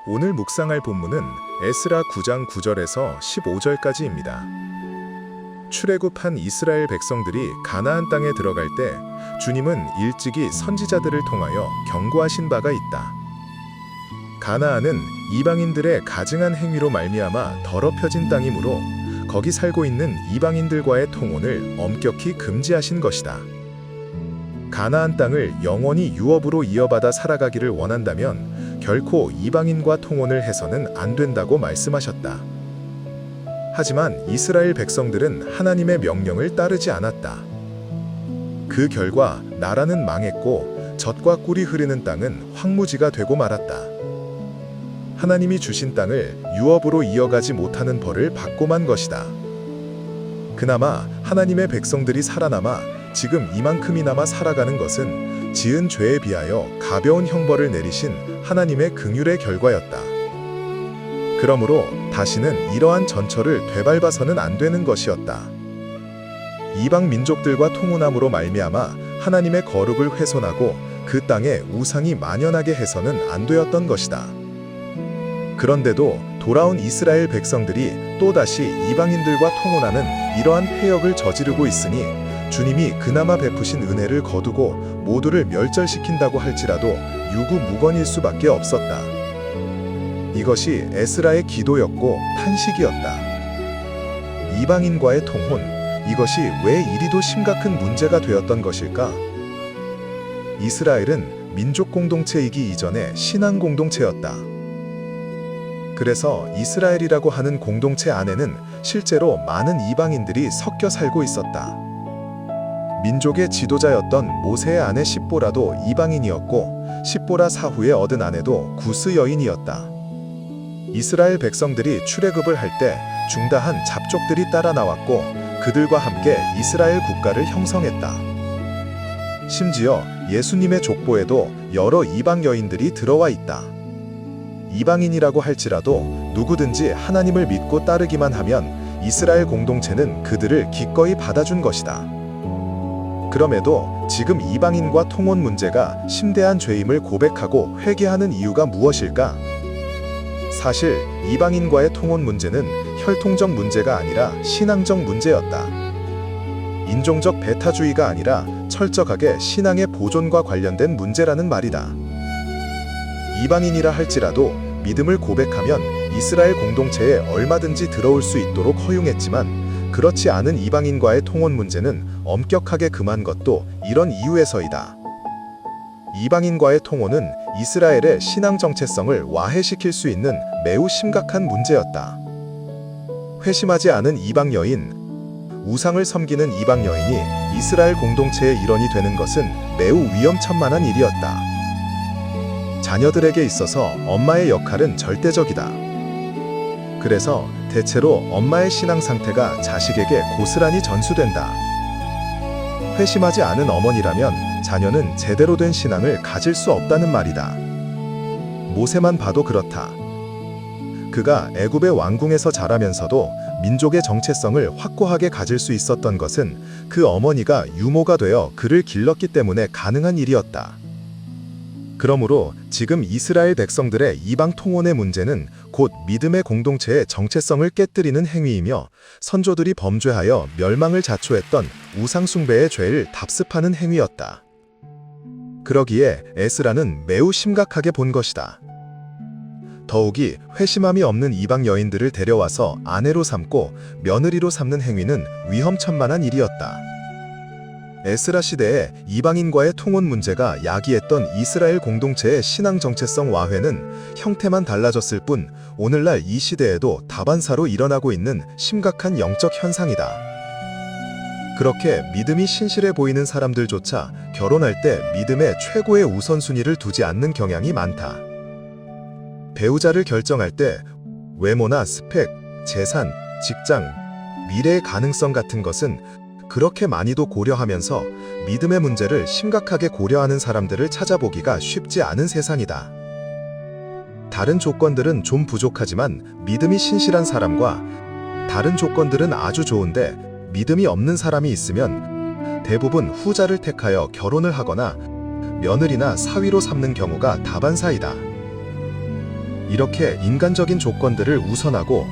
오늘 묵상할 본문은 에스라 9장 9절에서 15절까지입니다. 출애굽한 이스라엘 백성들이 가나안 땅에 들어갈 때 주님은 일찍이 선지자들을 통하여 경고하신 바가 있다. 가나안은 이방인들의 가증한 행위로 말미암아 더럽혀진 땅이므로 거기 살고 있는 이방인들과의 통혼을 엄격히 금지하신 것이다. 가나안 땅을 영원히 유업으로 이어받아 살아가기를 원한다면 결코 이방인과 통혼을 해서는 안 된다고 말씀하셨다. 하지만 이스라엘 백성들은 하나님의 명령을 따르지 않았다. 그 결과 나라는 망했고 젖과 꿀이 흐르는 땅은 황무지가 되고 말았다. 하나님이 주신 땅을 유업으로 이어가지 못하는 벌을 받고만 것이다. 그나마 하나님의 백성들이 살아남아 지금 이만큼이나마 살아가는 것은 지은 죄에 비하여 가벼운 형벌을 내리신 하나님의 긍휼의 결과였다. 그러므로 다시는 이러한 전철을 되밟아서는 안 되는 것이었다. 이방 민족들과 통혼함으로 말미암아 하나님의 거룩을 훼손하고 그 땅에 우상이 만연하게 해서는 안 되었던 것이다. 그런데도 돌아온 이스라엘 백성들이 또다시 이방인들과 통혼하는 이러한 패역을 저지르고 있으니 주님이 그나마 베푸신 은혜를 거두고 모두를 멸절시킨다고 할지라도 유구무건일 수밖에 없었다. 이것이 에스라의 기도였고 탄식이었다. 이방인과의 통혼, 이것이 왜 이리도 심각한 문제가 되었던 것일까? 이스라엘은 민족 공동체이기 이전에 신앙 공동체였다. 그래서 이스라엘이라고 하는 공동체 안에는 실제로 많은 이방인들이 섞여 살고 있었다. 민족의 지도자였던 모세의 아내 십보라도 이방인이었고 십보라 사후에 얻은 아내도 구스 여인이었다. 이스라엘 백성들이 출애굽을 할 때 중다한 잡족들이 따라 나왔고 그들과 함께 이스라엘 국가를 형성했다. 심지어 예수님의 족보에도 여러 이방 여인들이 들어와 있다. 이방인이라고 할지라도 누구든지 하나님을 믿고 따르기만 하면 이스라엘 공동체는 그들을 기꺼이 받아준 것이다. 그럼에도 지금 이방인과 통혼 문제가 심대한 죄임을 고백하고 회개하는 이유가 무엇일까? 사실 이방인과의 통혼 문제는 혈통적 문제가 아니라 신앙적 문제였다. 인종적 배타주의가 아니라 철저하게 신앙의 보존과 관련된 문제라는 말이다. 이방인이라 할지라도 믿음을 고백하면 이스라엘 공동체에 얼마든지 들어올 수 있도록 허용했지만 그렇지 않은 이방인과의 통혼 문제는 엄격하게 금한 것도 이런 이유에서이다. 이방인과의 통혼은 이스라엘의 신앙 정체성을 와해시킬 수 있는 매우 심각한 문제였다. 회심하지 않은 이방 여인, 우상을 섬기는 이방 여인이 이스라엘 공동체의 일원이 되는 것은 매우 위험천만한 일이었다. 자녀들에게 있어서 엄마의 역할은 절대적이다. 그래서 대체로 엄마의 신앙 상태가 자식에게 고스란히 전수된다. 회심하지 않은 어머니라면 자녀는 제대로 된 신앙을 가질 수 없다는 말이다. 모세만 봐도 그렇다. 그가 애굽의 왕궁에서 자라면서도 민족의 정체성을 확고하게 가질 수 있었던 것은 그 어머니가 유모가 되어 그를 길렀기 때문에 가능한 일이었다. 그러므로 지금 이스라엘 백성들의 이방 통혼의 문제는 곧 믿음의 공동체의 정체성을 깨뜨리는 행위이며 선조들이 범죄하여 멸망을 자초했던 우상 숭배의 죄를 답습하는 행위였다. 그러기에 에스라는 매우 심각하게 본 것이다. 더욱이 회심함이 없는 이방 여인들을 데려와서 아내로 삼고 며느리로 삼는 행위는 위험천만한 일이었다. 에스라 시대에 이방인과의 통혼 문제가 야기했던 이스라엘 공동체의 신앙 정체성 와해는 형태만 달라졌을 뿐 오늘날 이 시대에도 다반사로 일어나고 있는 심각한 영적 현상이다. 그렇게 믿음이 신실해 보이는 사람들조차 결혼할 때 믿음의 최고의 우선순위를 두지 않는 경향이 많다. 배우자를 결정할 때 외모나 스펙, 재산, 직장, 미래의 가능성 같은 것은 그렇게 많이도 고려하면서 믿음의 문제를 심각하게 고려하는 사람들을 찾아보기가 쉽지 않은 세상이다. 다른 조건들은 좀 부족하지만 믿음이 신실한 사람과 다른 조건들은 아주 좋은데 믿음이 없는 사람이 있으면 대부분 후자를 택하여 결혼을 하거나 며느리나 사위로 삼는 경우가 다반사이다. 이렇게 인간적인 조건들을 우선하고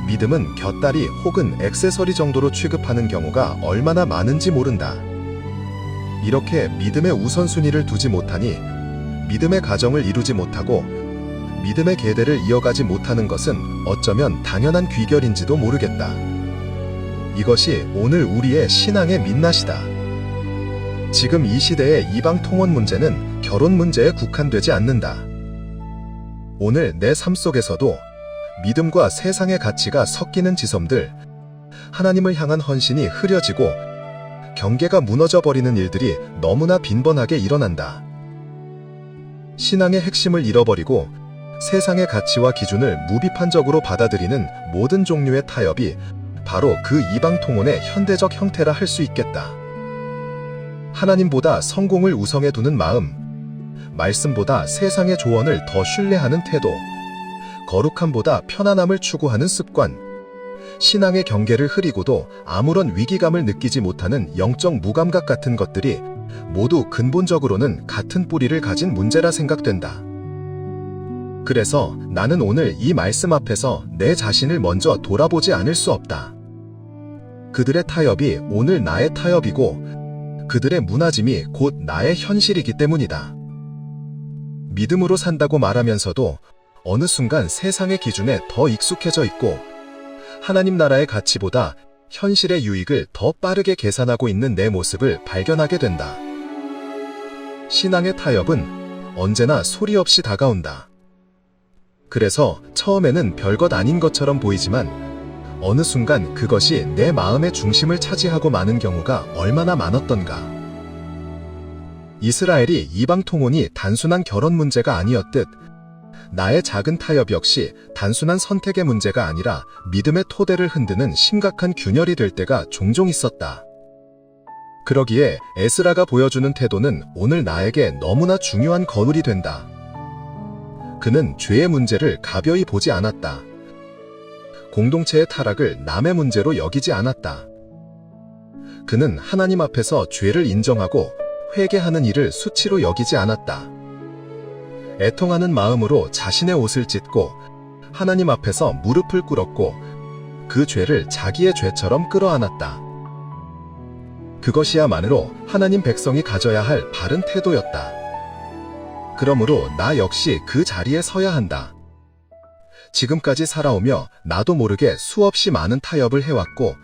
믿음은 곁다리 혹은 액세서리 정도로 취급하는 경우가 얼마나 많은지 모른다. 이렇게 믿음의 우선순위를 두지 못하니 믿음의 가정을 이루지 못하고 믿음의 계대를 이어가지 못하는 것은 어쩌면 당연한 귀결인지도 모르겠다. 이것이 오늘 우리의 신앙의 민낯이다. 지금 이 시대의 이방 통혼 문제는 결혼 문제에 국한되지 않는다. 오늘 내 삶 속에서도 믿음과 세상의 가치가 섞이는 지점들, 하나님을 향한 헌신이 흐려지고 경계가 무너져 버리는 일들이 너무나 빈번하게 일어난다. 신앙의 핵심을 잃어버리고 세상의 가치와 기준을 무비판적으로 받아들이는 모든 종류의 타협이 바로 그 이방 통혼의 현대적 형태라 할 수 있겠다. 하나님보다 성공을 우선해 두는 마음, 말씀보다 세상의 조언을 더 신뢰하는 태도, 거룩함보다 편안함을 추구하는 습관, 신앙의 경계를 흐리고도 아무런 위기감을 느끼지 못하는 영적 무감각 같은 것들이 모두 근본적으로는 같은 뿌리를 가진 문제라 생각된다. 그래서 나는 오늘 이 말씀 앞에서 내 자신을 먼저 돌아보지 않을 수 없다. 그들의 타협이 오늘 나의 타협이고 그들의 무너짐이 곧 나의 현실이기 때문이다. 믿음으로 산다고 말하면서도 어느 순간 세상의 기준에 더 익숙해져 있고 하나님 나라의 가치보다 현실의 유익을 더 빠르게 계산하고 있는 내 모습을 발견하게 된다. 신앙의 타협은 언제나 소리 없이 다가온다. 그래서 처음에는 별것 아닌 것처럼 보이지만 어느 순간 그것이 내 마음의 중심을 차지하고 마는 경우가 얼마나 많았던가. 이스라엘이 이방 통혼이 단순한 결혼 문제가 아니었듯 나의 작은 타협 역시 단순한 선택의 문제가 아니라 믿음의 토대를 흔드는 심각한 균열이 될 때가 종종 있었다. 그러기에 에스라가 보여주는 태도는 오늘 나에게 너무나 중요한 거울이 된다. 그는 죄의 문제를 가벼이 보지 않았다. 공동체의 타락을 남의 문제로 여기지 않았다. 그는 하나님 앞에서 죄를 인정하고 회개하는 일을 수치로 여기지 않았다. 애통하는 마음으로 자신의 옷을 찢고 하나님 앞에서 무릎을 꿇었고 그 죄를 자기의 죄처럼 끌어안았다. 그것이야말로 하나님 백성이 가져야 할 바른 태도였다. 그러므로 나 역시 그 자리에 서야 한다. 지금까지 살아오며 나도 모르게 수없이 많은 타협을 해왔고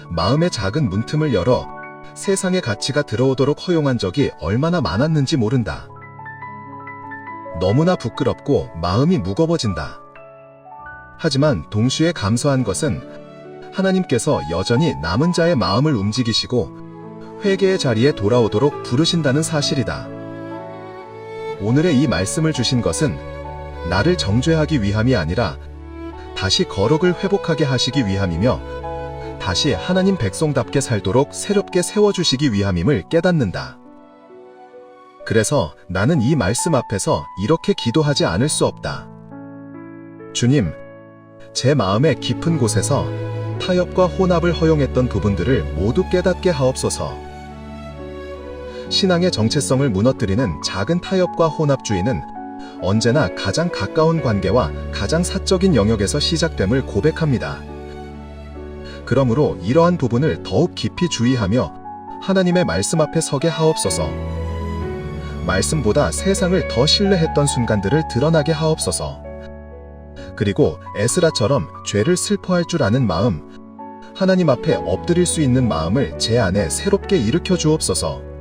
마음의 작은 문틈을 열어 세상의 가치가 들어오도록 허용한 적이 얼마나 많았는지 모른다. 너무나 부끄럽고 마음이 무거워진다. 하지만 동시에 감사한 것은 하나님께서 여전히 남은 자의 마음을 움직이시고 회개의 자리에 돌아오도록 부르신다는 사실이다. 오늘의 이 말씀을 주신 것은 나를 정죄하기 위함이 아니라 다시 거룩을 회복하게 하시기 위함이며 다시 하나님 백성답게 살도록 새롭게 세워주시기 위함임을 깨닫는다. 그래서 나는 이 말씀 앞에서 이렇게 기도하지 않을 수 없다. 주님, 제 마음의 깊은 곳에서 타협과 혼합을 허용했던 부분들을 모두 깨닫게 하옵소서. 신앙의 정체성을 무너뜨리는 작은 타협과 혼합주의는 언제나 가장 가까운 관계와 가장 사적인 영역에서 시작됨을 고백합니다. 그러므로 이러한 부분을 더욱 깊이 주의하며 하나님의 말씀 앞에 서게 하옵소서. 말씀보다 세상을 더 신뢰했던 순간들을 드러나게 하옵소서. 그리고 에스라처럼 죄를 슬퍼할 줄 아는 마음, 하나님 앞에 엎드릴 수 있는 마음을 제 안에 새롭게 일으켜 주옵소서.